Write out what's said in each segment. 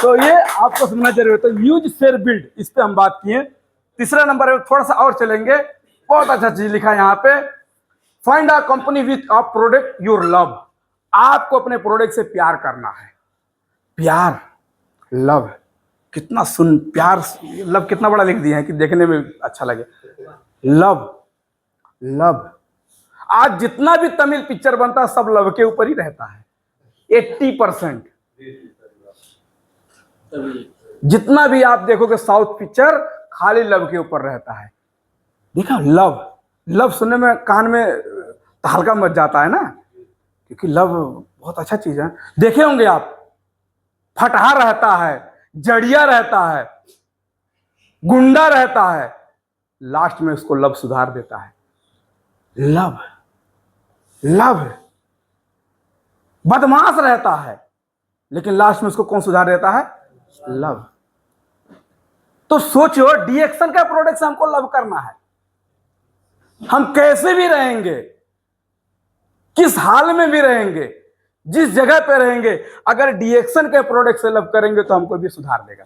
तो ये आपको समझना जरूरी है। तो यूज शेयर बिल्ड, इस पे हम बात किए। तीसरा नंबर है, थोड़ा सा और चलेंगे, बहुत अच्छा चीज लिखा है यहाँ पे, find a company with a product your love. आपको अपने प्रोडक्ट से प्यार करना है। प्यार, लव, कितना सुन, प्यार लव कितना बड़ा लिख दिया है कि देखने में अच्छा लगे। लव, लव, आज जितना भी तमिल पिक्चर बनता है सब लव के ऊपर ही रहता है। 80% जितना भी आप देखोगे साउथ पिक्चर खाली लव के ऊपर रहता है। देखा, लव, लव सुनने में कान में हल्का मच जाता है ना, क्योंकि लव बहुत अच्छा चीज है। देखे होंगे आप, फटहा रहता है, जड़िया रहता है, गुंडा रहता है, लास्ट में उसको लव सुधार देता है। लव, लव, बदमाश रहता है लेकिन लास्ट में उसको कौन सुधार देता है? लव। तो सोचो, डीएक्शन का प्रोडक्ट से हमको लव करना है। हम कैसे भी रहेंगे, किस हाल में भी रहेंगे, जिस जगह पे रहेंगे, अगर डीएक्शन के प्रोडक्ट से लव करेंगे तो हमको भी सुधार देगा।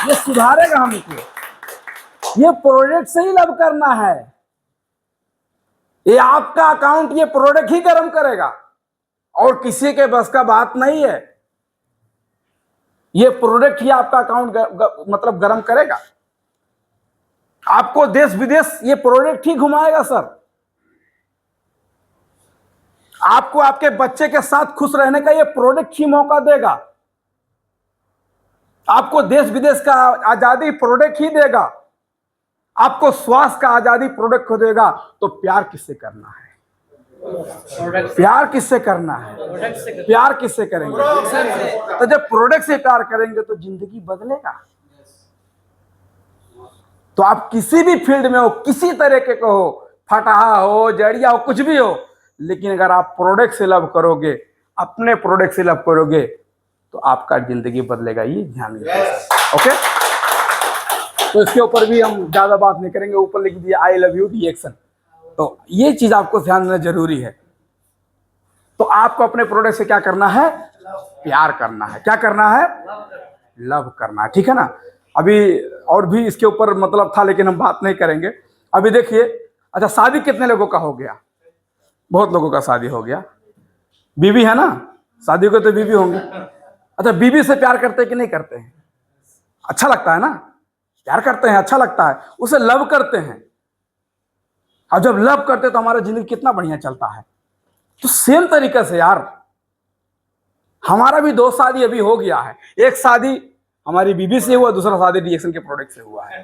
ये सुधारेगा हमको। ये प्रोडक्ट से ही लव करना है। ये आपका अकाउंट, ये प्रोडक्ट ही गर्म करेगा और किसी के बस का बात नहीं है। ये प्रोडक्ट ही आपका अकाउंट मतलब गर्म करेगा। आपको देश विदेश ये प्रोडक्ट ही घुमाएगा सर। आपको आपके बच्चे के साथ खुश रहने का ये प्रोडक्ट ही मौका देगा। आपको देश विदेश का आजादी प्रोडक्ट ही देगा। आपको स्वास्थ्य का आजादी प्रोडक्ट को देगा। तो प्यार किससे करना है? प्यार किससे करना है? प्यार किससे करेंगे? तो जब प्रोडक्ट से प्यार करेंगे तो जिंदगी बदलेगा। तो आप किसी भी फील्ड में हो, किसी तरह के हो, फटाहा हो, जड़िया हो, कुछ भी हो, लेकिन अगर आप प्रोडक्ट से लव करोगे, अपने प्रोडक्ट से लव करोगे, तो आपका जिंदगी बदलेगा। ये ध्यान रखिए। ओके, तो इसके ऊपर भी हम ज्यादा बात नहीं करेंगे। ऊपर लिख दिया आई लव यू डीएक्शन। तो ये चीज आपको ध्यान देना जरूरी है। तो आपको अपने प्रोडक्ट से क्या करना है? प्यार करना है। क्या करना है? लव करना है। ठीक है ना। अभी और भी इसके ऊपर मतलब था, लेकिन हम बात नहीं करेंगे। अभी देखिए, अच्छा, शादी कितने लोगों का हो गया? बहुत लोगों का शादी हो गया। बीवी है ना, शादी को तो बीवी होंगे। अच्छा, बीवी से प्यार करते हैं कि नहीं करते हैं? अच्छा लगता है ना, प्यार करते हैं, अच्छा लगता है। उसे लव करते हैं, और जब लव करते हैं तो हमारा जिंदगी कितना बढ़िया चलता है। तो सेम तरीके से यार, हमारा भी 2 शादी अभी हो गया है। एक शादी हमारी बीवी से हुआ, दूसरा शादी डीएक्शन के प्रोडक्ट से हुआ है।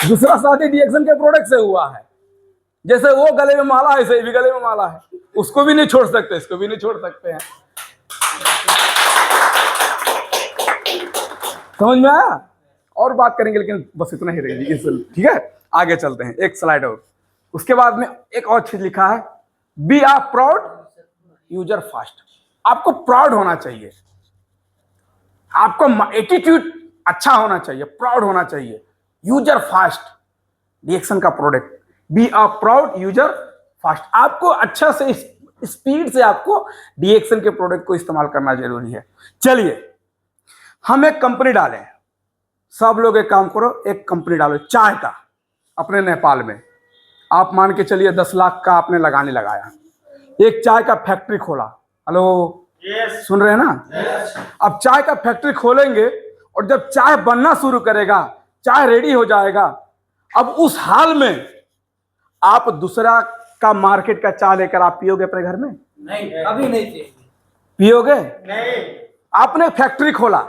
दूसरा शादी डीएक्शन के प्रोडक्ट से हुआ है। जैसे वो गले में माला है, ऐसे भी गले में माला है। उसको भी नहीं छोड़ सकते, इसको भी नहीं छोड़ सकते हैं। समझ में आया? और बात करेंगे, लेकिन बस इतना ही रहेगी। ठीक है, आगे चलते हैं। एक स्लाइड और, उसके बाद में एक और चीज लिखा है, be our proud user first. आपको प्राउड होना चाहिए, आपको एटीट्यूड अच्छा होना चाहिए, प्राउड होना चाहिए। यूजर फास्ट, डीएक्शन का product, be our proud user first. आपको अच्छा से स्पीड से आपको डीएक्शन के प्रोडक्ट को इस्तेमाल करना जरूरी है। चलिए, हम एक कंपनी डालें। सब लोग एक काम करो, एक कंपनी डालो चाय का अपने नेपाल में। आप मान के चलिए 10 लाख का आपने लगाने लगाया, एक चाय का फैक्ट्री खोला। हेलो, सुन रहे हैं ना? अब चाय का फैक्ट्री खोलेंगे और जब चाय बनना शुरू करेगा, चाय रेडी हो जाएगा, अब उस हाल में आप दूसरा का मार्केट का चाय लेकर आप पियोगे अपने घर में? नहीं, अभी नहीं पियोगे। नहीं। आपने फैक्ट्री खोला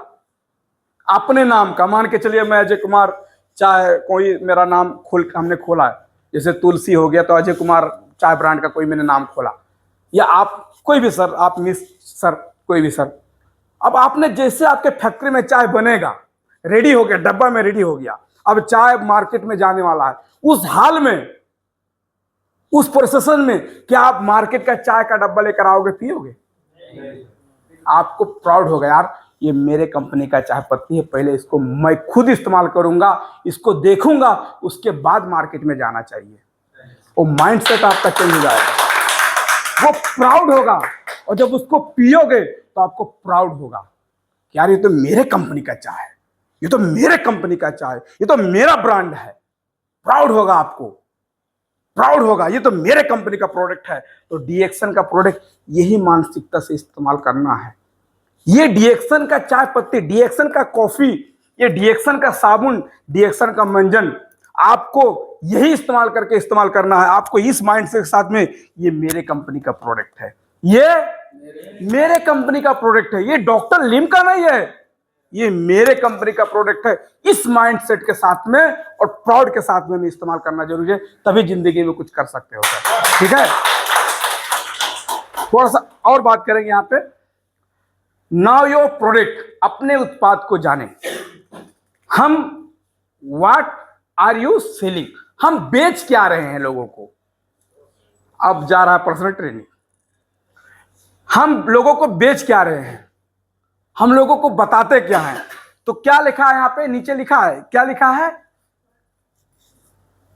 अपने नाम का, मान के चलिए मैं अजय कुमार चाय, कोई मेरा नाम हमने खोला है, जैसे तुलसी हो गया तो अजय कुमार चाय ब्रांड का कोई मैंने नाम खोला, या आप कोई भी सर, आप मिस सर, कोई भी सर। अब आपने जैसे आपके फैक्ट्री में चाय बनेगा, रेडी हो गया, डब्बा में रेडी हो गया, अब चाय मार्केट में जाने वाला है, उस हाल में, उस प्रोसेसन में क्या आप मार्केट का चाय का डब्बा लेकर आओगे, पियोगे? आपको प्राउड होगा, यार ये मेरे कंपनी का चाय पत्ती है, पहले इसको मैं खुद इस्तेमाल करूंगा, इसको देखूंगा, उसके बाद मार्केट में जाना चाहिए। वो माइंडसेट आपका चेंज हो जाएगा। वो प्राउड होगा। और जब उसको पियोगे तो आपको प्राउड होगा कि यार ये तो मेरे कंपनी का चाय है, ये तो मेरे कंपनी का चाय, ये तो मेरा ब्रांड है। प्राउड होगा आपको, प्राउड होगा, ये तो मेरे कंपनी का प्रोडक्ट है। तो डीएक्सन का प्रोडक्ट यही मानसिकता से इस्तेमाल करना है। ये डीएक्सन का चाय पत्ती, डीएक्सन का कॉफी, ये डीएक्सन का साबुन, डीएक्सन का मंजन, आपको यही इस्तेमाल करना है। आपको इस माइंडसेट के साथ में ये मेरे कंपनी का प्रोडक्ट है, ये मेरे कंपनी का प्रोडक्ट है, ये डॉक्टर लिम का नहीं है, ये मेरे कंपनी का प्रोडक्ट है। इस माइंडसेट के साथ में और प्राउड के साथ में इस्तेमाल करना जरूरी है, तभी जिंदगी में कुछ कर सकते हो सर। ठीक है, थोड़ा सा और बात करेंगे यहां पे। नाउ योर प्रोडक्ट, अपने उत्पाद को जाने। हम व्हाट आर यू सेलिंग, हम बेच क्या रहे हैं लोगों को। अब जा रहा है पर्सनल ट्रेनिंग, हम लोगों को बेच क्या रहे हैं, हम लोगों को बताते क्या हैं। तो क्या लिखा है यहां पे, नीचे लिखा है, क्या लिखा है,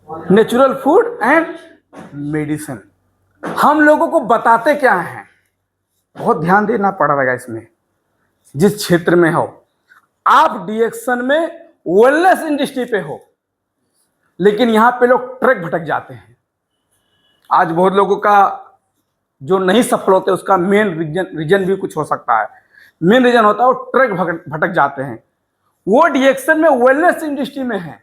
नेचुरल फूड एंड मेडिसिन। हम लोगों को बताते क्या हैं, बहुत ध्यान देना पड़ेगा इसमें। जिस क्षेत्र में हो आप, डीएक्सन में वेलनेस इंडस्ट्री पे हो, लेकिन यहां पे लोग ट्रैक भटक जाते हैं। आज बहुत लोगों का जो नहीं सफल होते उसका मेन रीजन भी कुछ हो सकता है। मेन रीजन होता है वो ट्रैक भटक जाते हैं। वो डीएक्सन में वेलनेस इंडस्ट्री में है,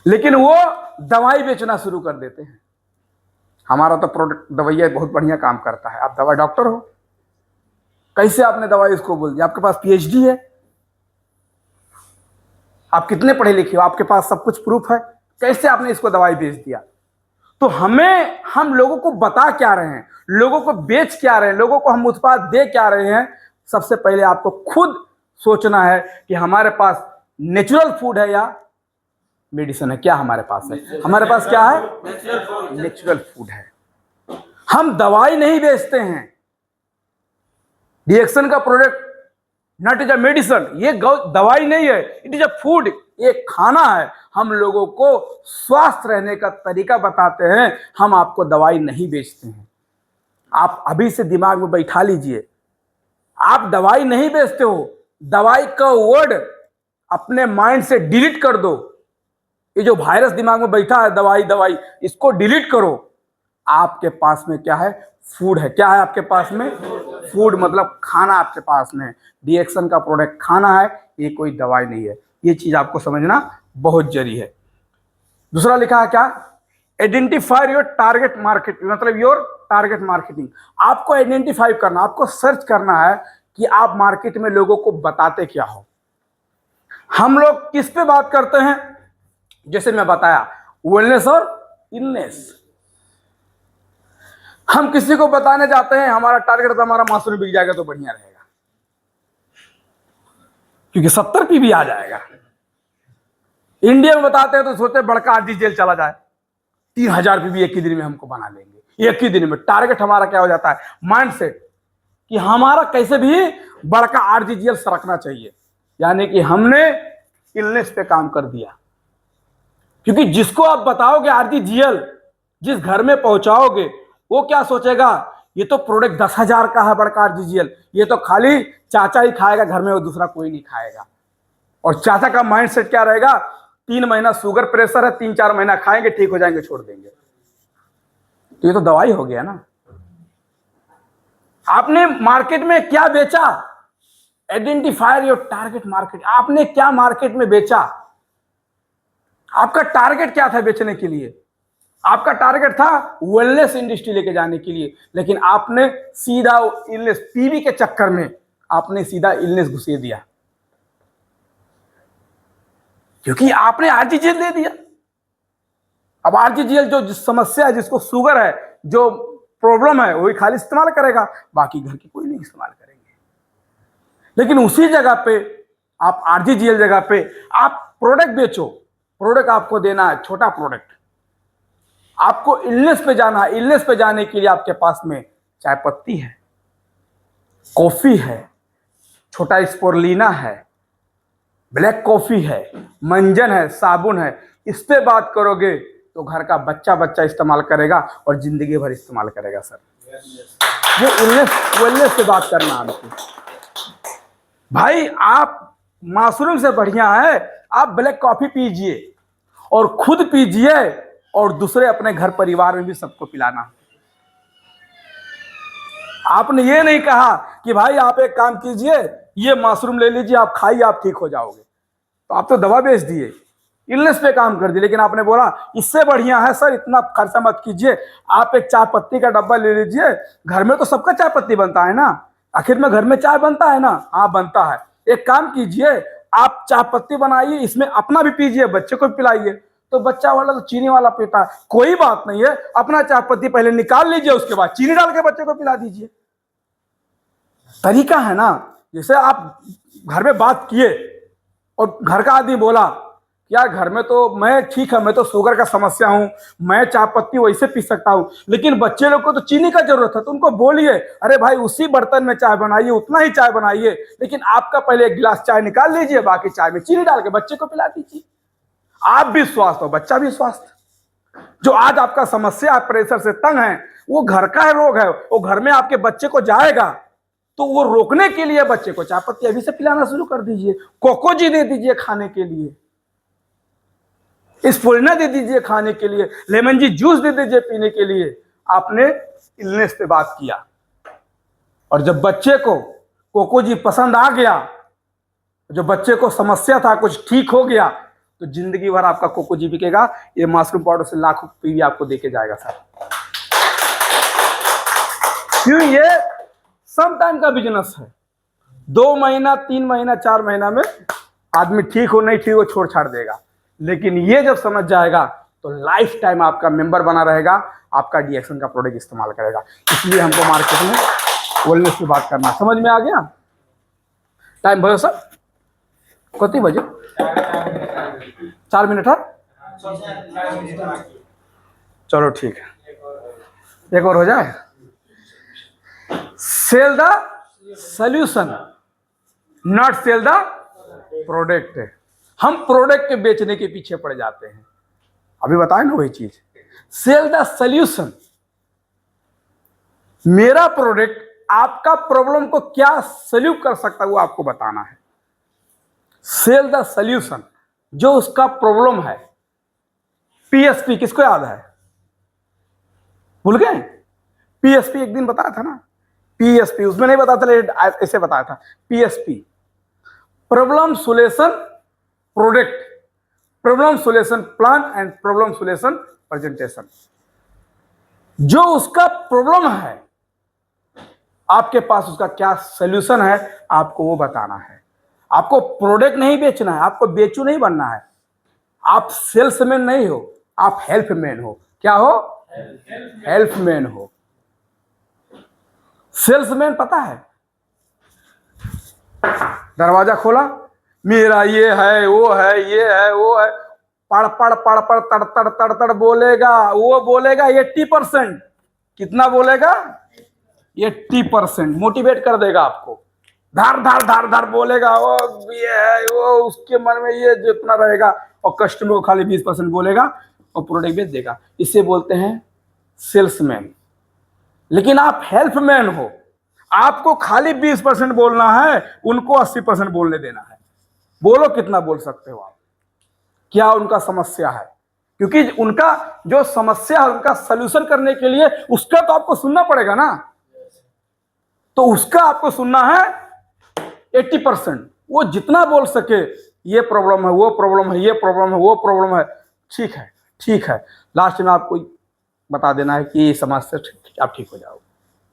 लेकिन वो दवाई बेचना शुरू कर देते हैं। हमारा तो प्रोडक्ट दवाइयाँ बहुत बढ़िया काम करता है। आप दवा डॉक्टर हो, कैसे आपने दवाई इसको बोल दिया? आपके पास पीएचडी है, आप कितने पढ़े लिखे हो, आपके पास सब कुछ प्रूफ है, कैसे आपने इसको दवाई बेच दिया? तो हम लोगों को बता क्या रहे हैं, लोगों को बेच क्या रहे हैं, लोगों को हम उत्पाद दे क्या रहे हैं। सबसे पहले आपको खुद सोचना है कि हमारे पास नेचुरल फूड है या मेडिसिन है। क्या हमारे पास है? हमारे पास क्या है? नेचुरल फूड है। हम दवाई नहीं बेचते हैं। डीएक्सन का product not is a medicine, ये दवाई नहीं है, इट इज अ फूड, ये खाना है। हम लोगों को स्वस्थ रहने का तरीका बताते हैं, हम आपको दवाई नहीं बेचते हैं। आप अभी से दिमाग में बैठा लीजिए, आप दवाई नहीं बेचते हो। दवाई का वर्ड अपने माइंड से डिलीट कर दो। ये जो वायरस दिमाग में बैठा है दवाई दवाई, इसको डिलीट करो। आपके पास में क्या है? फूड है। क्या है आपके पास में? फूड, मतलब खाना आपके पास में। डीएक्सन का प्रोडक्ट खाना है, ये कोई दवाई नहीं है। ये चीज आपको समझना बहुत जरूरी है। दूसरा लिखा है क्या? आइडेंटिफाई योर टारगेट मार्केट, मतलब योर टारगेट मार्केटिंग। आपको आइडेंटिफाई करना, आपको सर्च करना है कि आप मार्केट में लोगों को बताते क्या हो। हम लोग किस पे बात करते हैं? जैसे मैं बताया, वेलनेस और इलनेस। हम किसी को बताने जाते हैं हमारा टारगेट तो हमारा मासूम बिक जाएगा तो बढ़िया रहेगा, क्योंकि 70 पीवी आ जाएगा। इंडिया में बताते हैं तो सोचते हैं बड़का आरजी जेल चला जाए, 3000 पीवी एक ही दिन में हमको बना लेंगे। एक ही दिन में टारगेट हमारा क्या हो जाता है? माइंडसेट, कि हमारा कैसे भी बड़का आरजी जेल सरकना चाहिए। यानी कि हमने इलनेस पे काम कर दिया, क्योंकि जिसको आप बताओगे आरजीजीएल, जिस घर में पहुंचाओगे, वो क्या सोचेगा? ये तो प्रोडक्ट 10,000 का है बड़का आरजीजीएल, ये तो खाली चाचा ही खाएगा घर में, वो दूसरा कोई नहीं खाएगा। और चाचा का माइंडसेट क्या रहेगा? 3 महीना शुगर प्रेशर है, 3-4 महीना खाएंगे, ठीक हो जाएंगे, छोड़ देंगे। तो ये तो दवाई हो गया ना। आपने मार्केट में क्या बेचा? Identify your target market. आपने क्या मार्केट में बेचा? आपका टारगेट क्या था बेचने के लिए? आपका टारगेट था वेलनेस इंडस्ट्री लेके जाने के लिए, लेकिन आपने सीधा इलनेस, पीवी के चक्कर में आपने सीधा इलनेस घुसे दिया, क्योंकि आपने आरजीजीएल दे दिया। अब आरजीजीएल जो जिस समस्या है, जिसको शुगर है, जो प्रॉब्लम है, वही खाली इस्तेमाल करेगा, बाकी घर के कोई नहीं इस्तेमाल करेंगे। लेकिन उसी जगह पे आप आरजीजीएल जगह पे आप प्रोडक्ट बेचो। प्रोडक्ट आपको देना है छोटा प्रोडक्ट, आपको इलनेस पे जाना है। इलनेस पे जाने के लिए आपके पास में चाय पत्ती है, कॉफी है, छोटा स्पोरुलिना है, ब्लैक कॉफी है, मंजन है, साबुन है। इस पे बात करोगे तो घर का बच्चा बच्चा इस्तेमाल करेगा और जिंदगी भर इस्तेमाल करेगा सर। ये इलनेस वेलनेस से बात करना आपको। भाई आप मशरूम से बढ़िया है आप ब्लैक कॉफी पीजिए और खुद पीजिए और दूसरे अपने घर परिवार में भी सबको पिलाना। आपने ये नहीं कहा कि भाई आप एक काम कीजिए, ये मशरूम ले लीजिए, आप खाइए, आप ठीक हो जाओगे। तो आप तो दवा बेच दिए, इलनेस पे काम कर दिए। लेकिन आपने बोला इससे बढ़िया है सर, इतना खर्चा मत कीजिए, आप एक चाय पत्ती का डब्बा ले लीजिए। घर में तो सबका चाय पत्ती बनता है ना, आखिर में घर में चाय बनता है ना। हाँ बनता है। एक काम कीजिए, आप चाय पत्ती बनाइए, इसमें अपना भी पीजिए, बच्चे को भी पिलाइए। तो बच्चा वाला तो चीनी वाला पीता है, कोई बात नहीं है, अपना चाय पत्ती पहले निकाल लीजिए, उसके बाद चीनी डाल के बच्चे को पिला दीजिए। तरीका है ना। जैसे आप घर में बात किए और घर का आदमी बोला यार घर में तो मैं ठीक है, मैं तो शुगर का समस्या हूं, मैं चाय पत्ती वैसे पी सकता हूं, लेकिन बच्चे लोग को तो चीनी का जरूरत है। तो उनको बोलिए अरे भाई उसी बर्तन में चाय बनाइए, उतना ही चाय बनाइए, लेकिन आपका पहले एक गिलास चाय निकाल लीजिए, बाकी चाय में चीनी डाल के बच्चे को पिला दीजिए। आप भी स्वस्थ हो, बच्चा भी स्वस्थ। जो आज आपका समस्या है, प्रेशर से तंग है, वो घर का रोग है, वो घर में आपके बच्चे को जाएगा। तो वो रोकने के लिए बच्चे को चाय पत्ती अभी से पिलाना शुरू कर दीजिए। कोकोजी दे दीजिए खाने के लिए, स्पोलिना दे दीजिए खाने के लिए, लेमन जी जूस दे दीजिए पीने के लिए। आपने इलनेस पे बात किया और जब बच्चे को कोकोजी पसंद आ गया, जो बच्चे को समस्या था कुछ ठीक हो गया, तो जिंदगी भर आपका कोकोजी बिकेगा। ये मशरूम पाउडर से लाखों पीवी आपको देके जाएगा सर। क्यों? ये सम टाइम का बिजनेस है। 2 महीना 3 महीना 4 महीना में आदमी ठीक हो नहीं ठीक हो छोड़ छाड़ देगा, लेकिन ये जब समझ जाएगा तो लाइफ टाइम आपका मेंबर बना रहेगा, आपका डीएक्शन का प्रोडक्ट इस्तेमाल करेगा। इसलिए हमको मार्केट में वेलनेस की बात करना। समझ में आ गया? टाइम भयो सर कति बजे? 4 मिनट है। चलो ठीक है, एक और हो जाए। Sell the solution not sell the product. हम प्रोडक्ट के बेचने के पीछे पड़ जाते हैं। अभी बताए ना वही चीज, सेल द सोल्यूशन। मेरा प्रोडक्ट आपका प्रॉब्लम को क्या सॉल्व कर सकता है वो आपको बताना है। सेल द सोल्यूशन, जो उसका प्रॉब्लम है। पीएसपी किसको याद है? भूल गए? पीएसपी एक दिन बताया था ना, पीएसपी उसमें नहीं बताया था, ऐसे बताया था। PSP problem solution product, problem solution plan and problem solution presentation. जो उसका प्रॉब्लम है आपके पास उसका क्या सॉल्यूशन है आपको वो बताना है। आपको प्रोडक्ट नहीं बेचना है, आपको बेचू नहीं बनना है। आप सेल्समैन नहीं हो, आप हेल्पमैन हो। क्या हो? हेल्पमैन हो। सेल्समैन पता है, दरवाजा खोला, मेरा ये है वो है ये है वो है, पढ़ पढ़ पढ़ पढ़ तड़ तड़ तड़ तड़ बोलेगा। वो बोलेगा 80%। कितना बोलेगा? 80%। मोटिवेट कर देगा आपको। धार धार धार धार बोलेगा, वो ये है वो, उसके मन में ये जितना रहेगा, और कस्टमर को खाली 20% बोलेगा और प्रोडक्ट बेच देगा। इसे बोलते हैं सेल्समैन। लेकिन आप हेल्पमैन हो, आपको खाली 20% बोलना है, उनको 80% बोलने देना है। बोलो कितना बोल सकते हो आप, क्या उनका समस्या है, क्योंकि उनका जो समस्या है उनका सलूशन करने के लिए उसका तो आपको सुनना पड़ेगा ना। तो उसका आपको सुनना है 80%। वो जितना बोल सके, ये प्रॉब्लम है वो प्रॉब्लम है ये प्रॉब्लम है वो प्रॉब्लम है, ठीक है ठीक है, लास्ट में आपको बता देना है कि ये समस्या आप ठीक हो जाओ,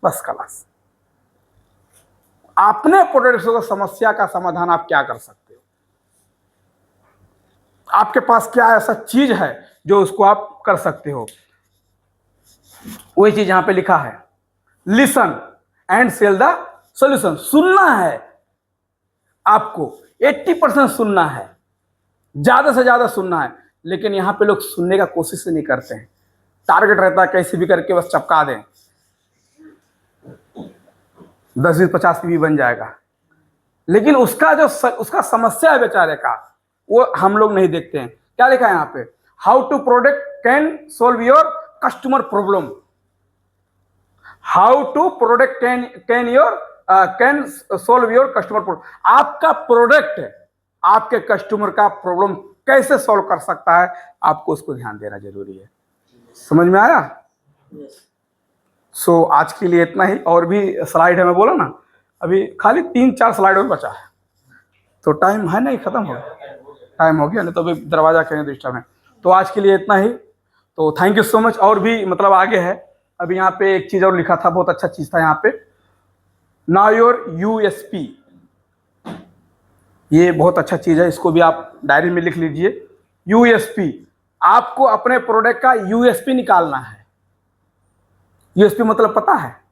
बस खलास। अपने प्रोडक्ट को समस्या का समाधान आप क्या कर सकते हो? आपके पास क्या ऐसा चीज है जो उसको आप कर सकते हो? वही चीज यहां पे लिखा है, listen and sell the solution. सुनना है आपको, 80% सुनना है, ज्यादा से ज्यादा सुनना है। लेकिन यहां पे लोग सुनने का कोशिश नहीं करते हैं। टारगेट रहता है कैसे भी करके बस चपका दें, 10 20 50 भी बन जाएगा। लेकिन उसका जो उसका समस्या है बेचारे का, वो हम लोग नहीं देखते हैं। क्या लिखा है यहाँ पे? How to product can solve your customer problem, how to product can solve your customer problem. आपका प्रोडक्ट आपके कस्टमर का प्रॉब्लम कैसे सॉल्व कर सकता है, आपको उसको ध्यान देना जरूरी है। समझ में आया? सो आज के लिए इतना ही। और भी स्लाइड है, मैं बोला ना अभी खाली 3-4 स्लाइड और बचा है, तो टाइम है नहीं, खत्म हो गया, टाइम हो गया, नहीं तो अभी दरवाजा करें डिस्टर्ब है। तो आज के लिए इतना ही, तो थैंक यू सो मच। और भी मतलब आगे है, अभी यहाँ पे एक चीज और लिखा था, बहुत अच्छा चीज था यहाँ पे, नाउ योर यूएसपी, ये बहुत अच्छा चीज है, इसको भी आप डायरी में लिख लीजिए। यूएसपी, आपको अपने प्रोडक्ट का यूएसपी निकालना है। यूएसपी मतलब पता है?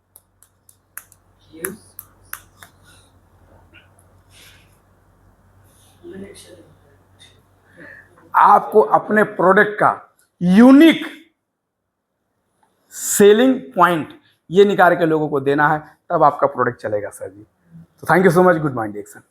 आपको अपने प्रोडक्ट का यूनिक सेलिंग पॉइंट ये निकाल के लोगों को देना है, तब आपका प्रोडक्ट चलेगा सर जी। तो thank you so much, good morning action.